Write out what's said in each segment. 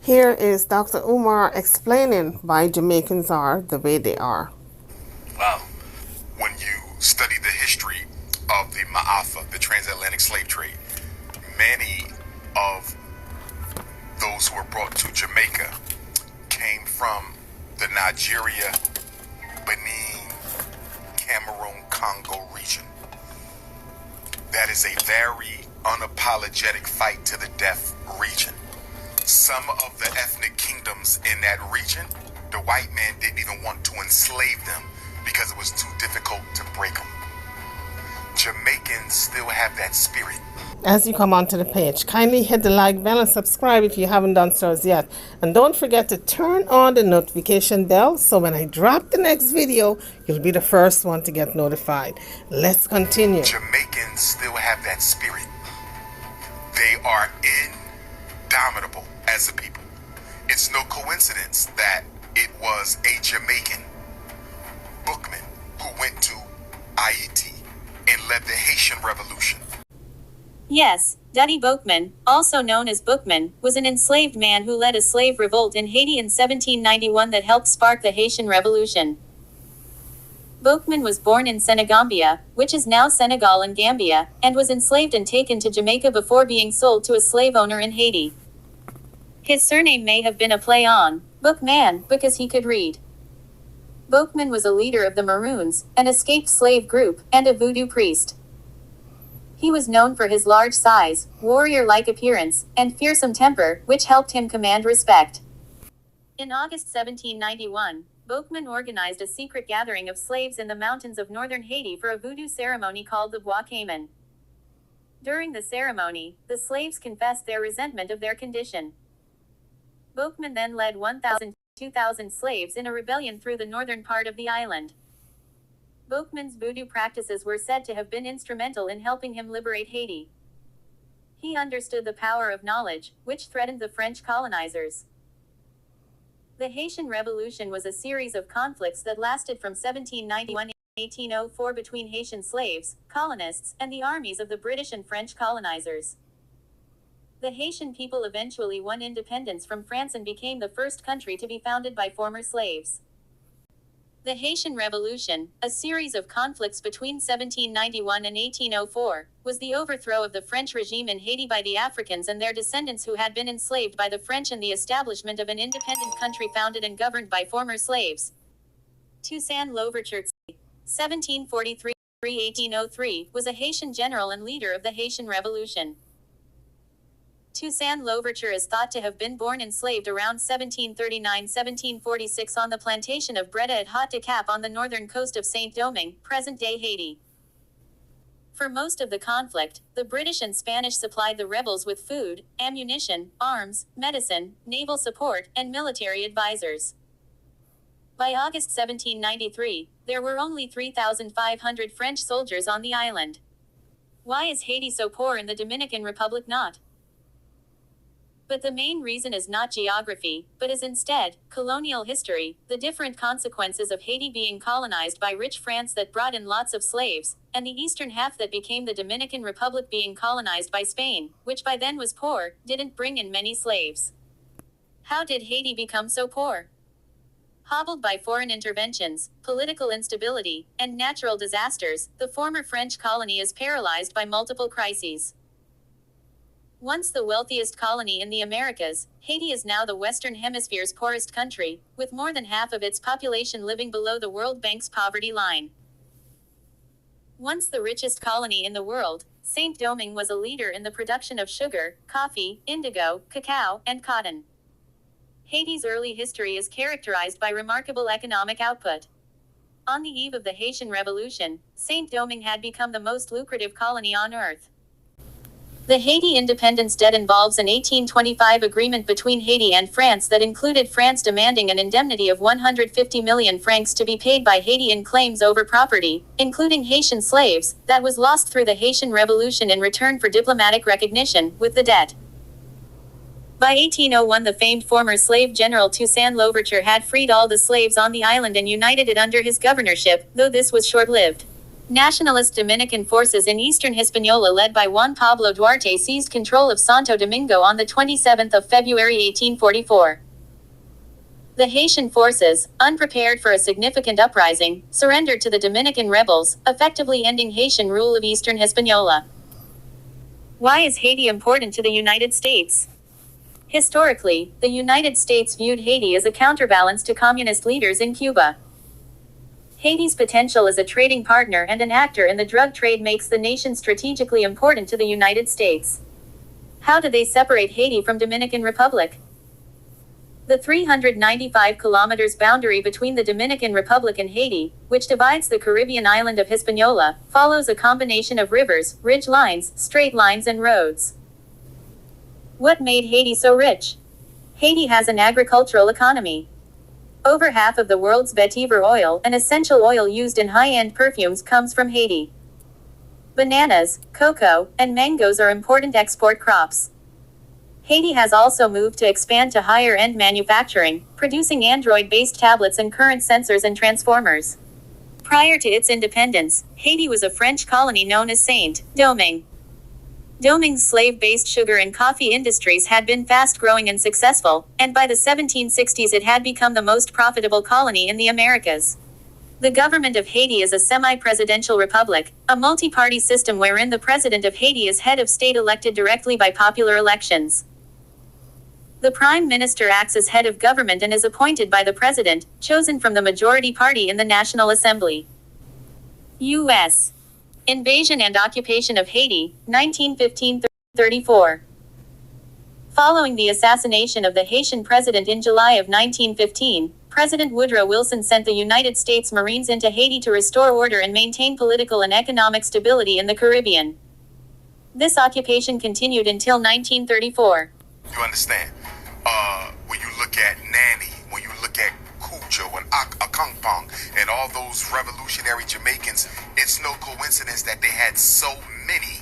Here is Dr. Umar explaining why Jamaicans are the way they are. Wow. When you study the history of the Ma'afa, the transatlantic slave trade, many of those who were brought to Jamaica came from the Nigeria, Benin, Cameroon, Congo region. That is a very unapologetic fight to the death region. Some of the ethnic kingdoms in that region, the white man didn't even want to enslave them because it was too difficult to break them. Jamaicans still have that spirit. As you come onto the page, kindly hit the like bell and subscribe if you haven't done so as yet. And don't forget to turn on the notification bell so when I drop the next video, you'll be the first one to get notified. Let's continue. Jamaicans still have that spirit. They are indomitable as a people. It's no coincidence that it was a Jamaican bookman who went to Haiti and led the Haitian Revolution. Yes, Dutty Boukman, also known as Bookman, was an enslaved man who led a slave revolt in Haiti in 1791 that helped spark the Haitian Revolution. Boukman was born in Senegambia, which is now Senegal and Gambia, and was enslaved and taken to Jamaica before being sold to a slave owner in Haiti. His surname may have been a play on Bookman because he could read. Boukman was a leader of the Maroons, an escaped slave group, and a voodoo priest. He was known for his large size, warrior-like appearance, and fearsome temper, which helped him command respect. In August 1791, Boukman organized a secret gathering of slaves in the mountains of northern Haiti for a voodoo ceremony called the Bois Cayman. During the ceremony, the slaves confessed their resentment of their condition. Boukman then led 2,000 slaves in a rebellion through the northern part of the island. Boukman's voodoo practices were said to have been instrumental in helping him liberate Haiti. He understood the power of knowledge, which threatened the French colonizers. The Haitian Revolution was a series of conflicts that lasted from 1791 to 1804 between Haitian slaves, colonists, and the armies of the British and French colonizers. The Haitian people eventually won independence from France and became the first country to be founded by former slaves. The Haitian Revolution, a series of conflicts between 1791 and 1804, was the overthrow of the French regime in Haiti by the Africans and their descendants who had been enslaved by the French and the establishment of an independent country founded and governed by former slaves. Toussaint Louverture, 1743-1803, was a Haitian general and leader of the Haitian Revolution. Toussaint Louverture is thought to have been born enslaved around 1739-1746 on the plantation of Breda at Haut de Cap on the northern coast of Saint-Domingue, present-day Haiti. For most of the conflict, the British and Spanish supplied the rebels with food, ammunition, arms, medicine, naval support, and military advisors. By August 1793, there were only 3,500 French soldiers on the island. Why is Haiti so poor and the Dominican Republic not? But the main reason is not geography, but is instead colonial history, the different consequences of Haiti being colonized by rich France that brought in lots of slaves, and the eastern half that became the Dominican Republic being colonized by Spain, which by then was poor, didn't bring in many slaves. How did Haiti become so poor? Hobbled by foreign interventions, political instability, and natural disasters, the former French colony is paralyzed by multiple crises. Once the wealthiest colony in the Americas, Haiti is now the Western Hemisphere's poorest country, with more than half of its population living below the World Bank's poverty line. Once the richest colony in the world, Saint-Domingue was a leader in the production of sugar, coffee, indigo, cacao, and cotton. Haiti's early history is characterized by remarkable economic output. On the eve of the Haitian Revolution, Saint-Domingue had become the most lucrative colony on earth. The Haiti independence debt involves an 1825 agreement between Haiti and France that included France demanding an indemnity of 150 million francs to be paid by Haiti in claims over property, including Haitian slaves, that was lost through the Haitian Revolution in return for diplomatic recognition, with the debt. By 1801 the famed former slave general Toussaint Louverture had freed all the slaves on the island and united it under his governorship, though this was short-lived. Nationalist Dominican forces in eastern Hispaniola led by Juan Pablo Duarte seized control of Santo Domingo on the 27th of February 1844. The Haitian forces, unprepared for a significant uprising, surrendered to the Dominican rebels, effectively ending Haitian rule of eastern Hispaniola. Why is Haiti important to the United States? Historically, the United States viewed Haiti as a counterbalance to communist leaders in Cuba. Haiti's potential as a trading partner and an actor in the drug trade makes the nation strategically important to the United States. How do they separate Haiti from Dominican Republic? The 395 kilometers boundary between the Dominican Republic and Haiti, which divides the Caribbean island of Hispaniola, follows a combination of rivers, ridge lines, straight lines, and roads. What made Haiti so rich? Haiti has an agricultural economy. Over half of the world's vetiver oil, an essential oil used in high-end perfumes, comes from Haiti. Bananas, cocoa, and mangoes are important export crops. Haiti has also moved to expand to higher-end manufacturing, producing Android-based tablets and current sensors and transformers. Prior to its independence, Haiti was a French colony known as Saint-Domingue. Domingue's slave-based sugar and coffee industries had been fast-growing and successful, and by the 1760s it had become the most profitable colony in the Americas. The government of Haiti is a semi-presidential republic, a multi-party system wherein the president of Haiti is head of state elected directly by popular elections. The prime minister acts as head of government and is appointed by the president, chosen from the majority party in the National Assembly. U.S. Invasion and occupation of Haiti, 1915-34. Following the assassination of the Haitian president in July of 1915, President Woodrow Wilson sent the United States Marines into Haiti to restore order and maintain political and economic stability in the Caribbean. This occupation continued until 1934. You understand? When you look at Nanny, when you look at Cujo and Akangpong and all those revolutionary Jamaicans, it's no coincidence that they had so many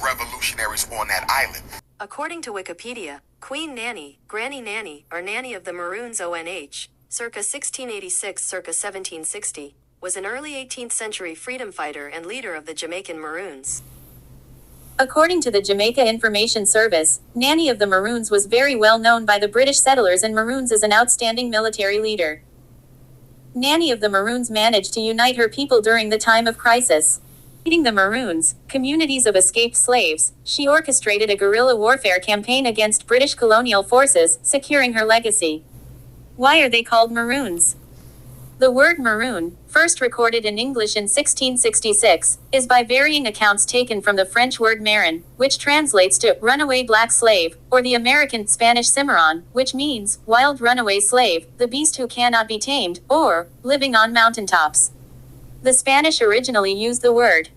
revolutionaries on that island. According to Wikipedia, Queen Nanny, Granny Nanny, or Nanny of the Maroons ONH, circa 1686 circa 1760, was an early 18th century freedom fighter and leader of the Jamaican Maroons. According to the Jamaica Information Service, Nanny of the Maroons was very well known by the British settlers and Maroons as an outstanding military leader. Nanny of the Maroons managed to unite her people during the time of crisis. Leading the Maroons, communities of escaped slaves, she orchestrated a guerrilla warfare campaign against British colonial forces, securing her legacy. Why are they called Maroons? The word maroon, first recorded in English in 1666, is by varying accounts taken from the French word marin, which translates to runaway black slave, or the American Spanish cimarron, which means wild runaway slave, the beast who cannot be tamed, or living on mountaintops. The Spanish originally used the word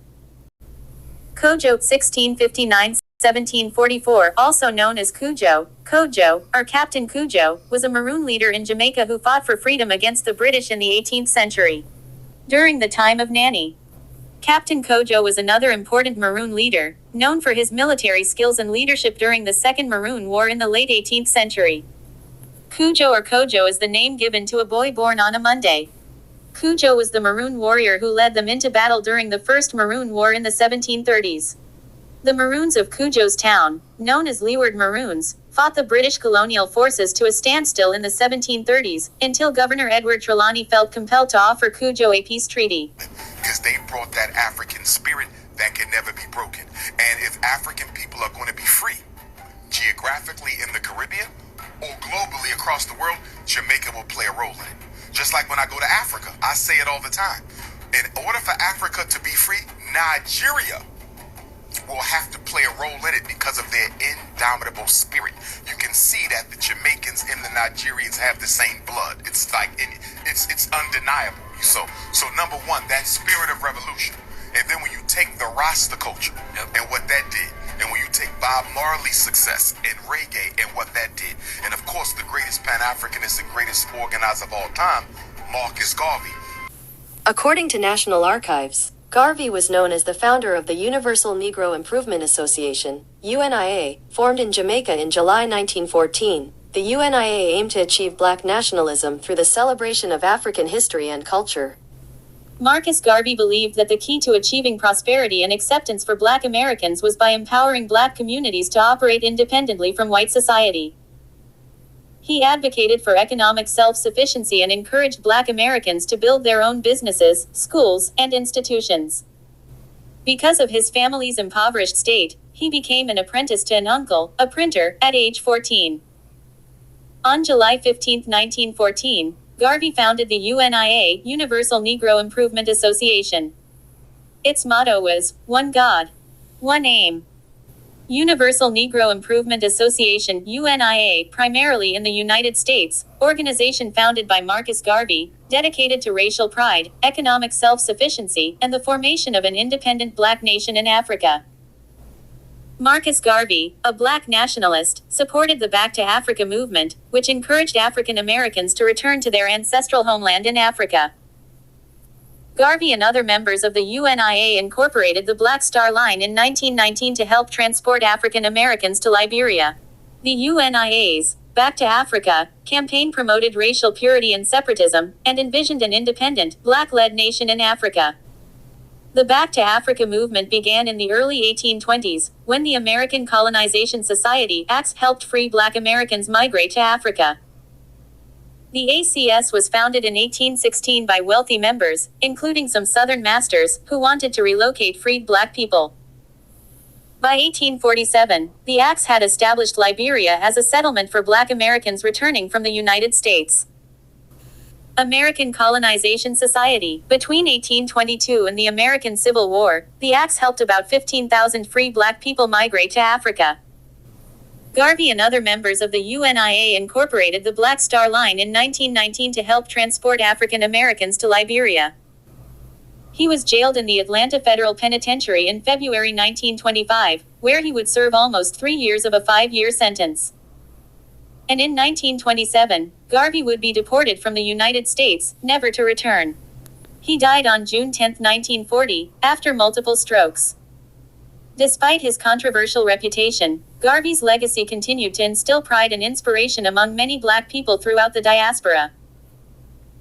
Cojo 1659-1744, also known as Cujo, Kojo, or Captain Cujo, was a Maroon leader in Jamaica who fought for freedom against the British in the 18th century. During the time of Nanny, Captain Kojo was another important Maroon leader, known for his military skills and leadership during the Second Maroon War in the late 18th century. Cujo or Kojo is the name given to a boy born on a Monday. Cujo was the Maroon warrior who led them into battle during the First Maroon War in the 1730s. The Maroons of Cujo's town, known as Leeward Maroons, fought the British colonial forces to a standstill in the 1730s, until Governor Edward Trelawney felt compelled to offer Cujo a peace treaty. Because they brought that African spirit that can never be broken. And if African people are going to be free, geographically in the Caribbean, or globally across the world, Jamaica will play a role in it. Just like when I go to Africa, I say it all the time. In order for Africa to be free, Nigeria will have to play a role in it because of their indomitable spirit. You can see that the Jamaicans and the Nigerians have the same blood. It's like, it's undeniable. So number one, that spirit of revolution. And then when you take the Rasta culture and what that did, and when you take Bob Marley's success in reggae and what that did, and of course the greatest Pan-Africanist and greatest organizer of all time, Marcus Garvey. According to National Archives, Garvey was known as the founder of the Universal Negro Improvement Association, UNIA, formed in Jamaica in July 1914. The UNIA aimed to achieve black nationalism through the celebration of African history and culture. Marcus Garvey believed that the key to achieving prosperity and acceptance for Black Americans was by empowering Black communities to operate independently from white society. He advocated for economic self-sufficiency and encouraged Black Americans to build their own businesses, schools, and institutions. Because of his family's impoverished state, he became an apprentice to an uncle, a printer, at age 14. On July 15, 1914, Garvey founded the UNIA, Universal Negro Improvement Association. Its motto was, "One God, One Aim." Universal Negro Improvement Association, UNIA, primarily in the United States, organization founded by Marcus Garvey, dedicated to racial pride, economic self-sufficiency, and the formation of an independent Black nation in Africa. Marcus Garvey, a Black nationalist, supported the Back to Africa movement, which encouraged African Americans to return to their ancestral homeland in Africa. Garvey and other members of the UNIA incorporated the Black Star Line in 1919 to help transport African Americans to Liberia. The UNIA's Back to Africa campaign promoted racial purity and separatism, and envisioned an independent, Black-led nation in Africa. The Back to Africa movement began in the early 1820s, when the American Colonization Society (ACS) helped free Black Americans migrate to Africa. The ACS was founded in 1816 by wealthy members, including some Southern masters, who wanted to relocate freed Black people. By 1847, the ACS had established Liberia as a settlement for Black Americans returning from the United States. American Colonization Society. Between 1822 and the American Civil War, the ACS helped about 15,000 free Black people migrate to Africa. Garvey and other members of the UNIA incorporated the Black Star Line in 1919 to help transport African Americans to Liberia. He was jailed in the Atlanta Federal Penitentiary in February 1925, where he would serve almost 3 years of a 5-year sentence. And in 1927, Garvey would be deported from the United States, never to return. He died on June 10, 1940, after multiple strokes. Despite his controversial reputation, Garvey's legacy continued to instill pride and inspiration among many Black people throughout the diaspora.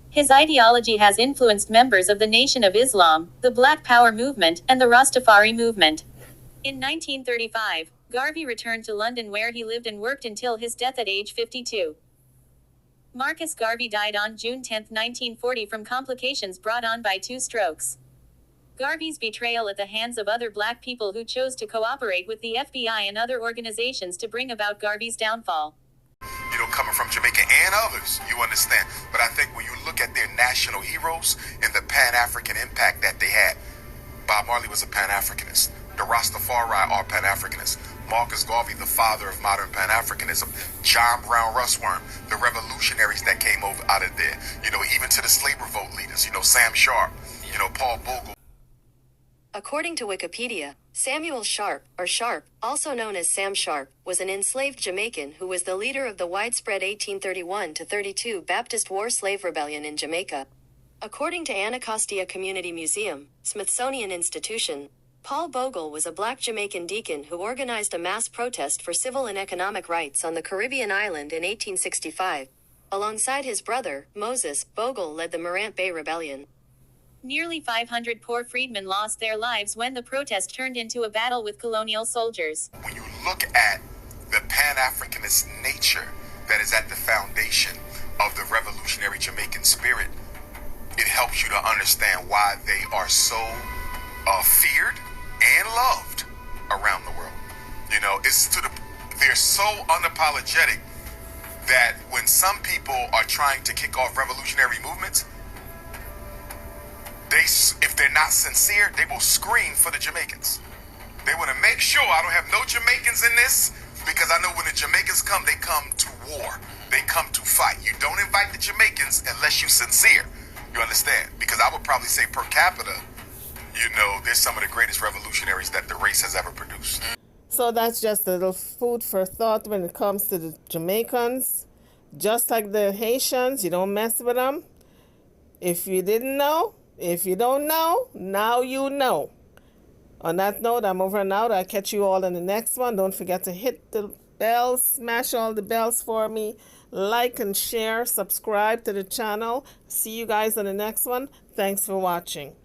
His ideology has influenced members of the Nation of Islam, the Black Power movement, and the Rastafari movement. In 1935, Garvey returned to London, where he lived and worked until his death at age 52. Marcus Garvey died on June 10, 1940 from complications brought on by 2 strokes. Garvey's betrayal at the hands of other Black people who chose to cooperate with the FBI and other organizations to bring about Garvey's downfall. You know, coming from Jamaica and others, you understand. But I think when you look at their national heroes and the Pan-African impact that they had, Bob Marley was a Pan-Africanist. The Rastafari are Pan-Africanists. Marcus Garvey, the father of modern Pan-Africanism. John Brown Russwurm, the revolutionaries that came over out of there. You know, even to the slave revolt leaders, you know, Sam Sharp, you know, Paul Bogle. According to Wikipedia, Samuel Sharp, or Sharp, also known as Sam Sharp, was an enslaved Jamaican who was the leader of the widespread 1831-32 Baptist War Slave Rebellion in Jamaica. According to Anacostia Community Museum, Smithsonian Institution, Paul Bogle was a Black Jamaican deacon who organized a mass protest for civil and economic rights on the Caribbean island in 1865. Alongside his brother, Moses, Bogle led the Morant Bay Rebellion. Nearly 500 poor freedmen lost their lives when the protest turned into a battle with colonial soldiers. When you look at the Pan-Africanist nature that is at the foundation of the revolutionary Jamaican spirit, it helps you to understand why they are so feared and loved around the world. You know, they're so unapologetic that when some people are trying to kick off revolutionary movements, if they're not sincere, they will scream for the Jamaicans. They want to make sure I don't have no Jamaicans in this, because I know when the Jamaicans come, they come to war. They come to fight. You don't invite the Jamaicans unless you're sincere. You understand? Because I would probably say per capita, you know, they're some of the greatest revolutionaries that the race has ever produced. So that's just a little food for thought when it comes to the Jamaicans. Just like the Haitians, you don't mess with them. If you didn't know, if you don't know, now you know. On that note, I'm over and out. I'll catch you all in the next one. Don't forget to hit the bell, smash all the bells for me. Like and share, subscribe to the channel. See you guys on the next one. Thanks for watching.